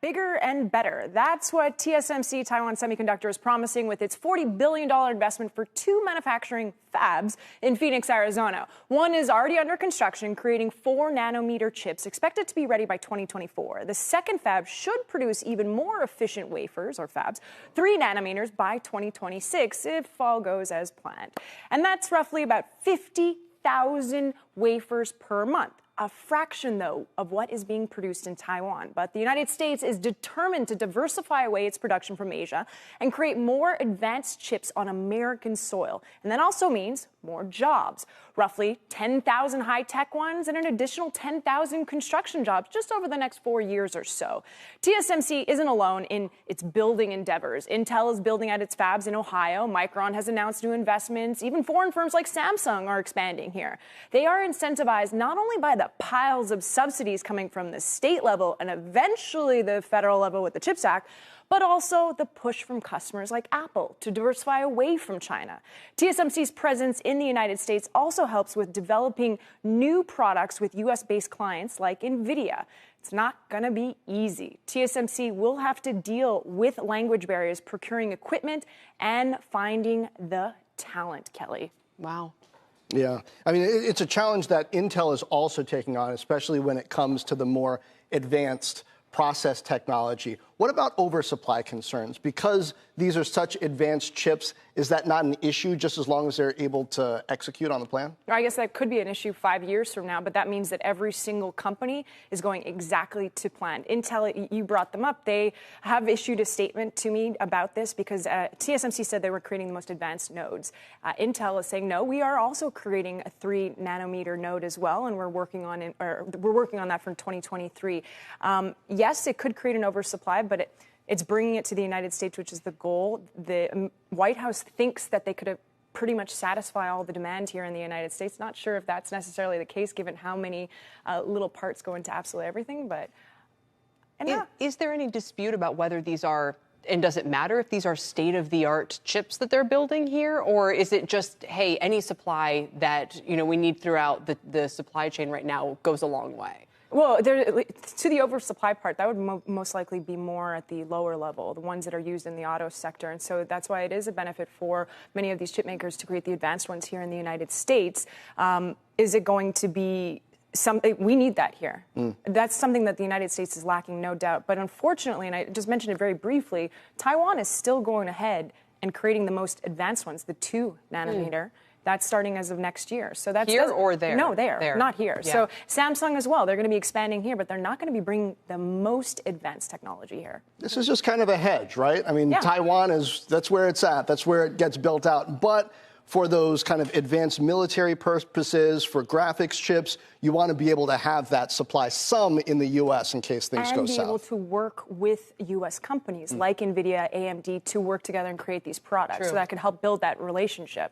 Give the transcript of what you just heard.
Bigger and better. That's what TSMC Taiwan Semiconductor is promising with its $40 billion investment for two manufacturing fabs in Phoenix, Arizona. One is already under construction, creating 4-nanometer chips expected to be ready by 2024. The second fab should produce even more efficient wafers, or fabs, 3 nanometers by 2026 if all goes as planned. And that's roughly about 50,000 wafers per month. A fraction, though, of what is being produced in Taiwan. But the United States is determined to diversify away its production from Asia and create more advanced chips on American soil. And that also means more jobs, roughly 10,000 high-tech ones and an additional 10,000 construction jobs just over the next 4 years or so. TSMC isn't alone in its building endeavors. Intel is building out its fabs in Ohio. Micron has announced new investments. Even foreign firms like Samsung are expanding here. They are incentivized not only by the piles of subsidies coming from the state level and eventually the federal level with the CHIPS Act, but also the push from customers like Apple to diversify away from China. TSMC's presence in the United States also helps with developing new products with U.S.-based clients like NVIDIA. It's not going to be easy. TSMC will have to deal with language barriers, procuring equipment, and finding the talent, Kelly. Wow. Yeah, I mean, it's a challenge that Intel is also taking on, especially when it comes to the more advanced process technology. What about oversupply concerns? Because these are such advanced chips, is that not an issue just as long as they're able to execute on the plan? I guess that could be an issue 5 years from now, but that means that every single company is going exactly to plan. Intel, you brought them up. They have issued a statement to me about this because TSMC said they were creating the most advanced nodes. Intel is saying, no, we are also creating a 3-nanometer node as well, and we're working on that from 2023. Yes, it could create an oversupply, but it's bringing it to the United States, which is the goal. The White House thinks that they could pretty much satisfy all the demand here in the United States. Not sure if that's necessarily the case, given how many little parts go into absolutely everything. But is there any dispute about whether these are, and does it matter if these are state-of-the-art chips that they're building here, or is it just, hey, any supply that we need throughout the supply chain right now goes a long way? Well, to the oversupply part, that would most likely be more at the lower level, the ones that are used in the auto sector. And so that's why it is a benefit for many of these chip makers to create the advanced ones here in the United States. Is it going to be something? We need that here. That's something that the United States is lacking, no doubt. But unfortunately, and I just mentioned it very briefly, Taiwan is still going ahead and creating the most advanced ones, the 2-nanometer. That's starting as of next year. So that's here or there? No, there. Not here. Yeah. So Samsung as well. They're going to be expanding here, but they're not going to be bringing the most advanced technology here. This is just kind of a hedge, right? I mean, Taiwan that's where it's at. That's where it gets built out. But for those kind of advanced military purposes, for graphics chips, you want to be able to have that supply, some in the U.S. in case things go south. And be able to work with U.S. companies like NVIDIA, AMD to work together and create these products. True. So that can help build that relationship.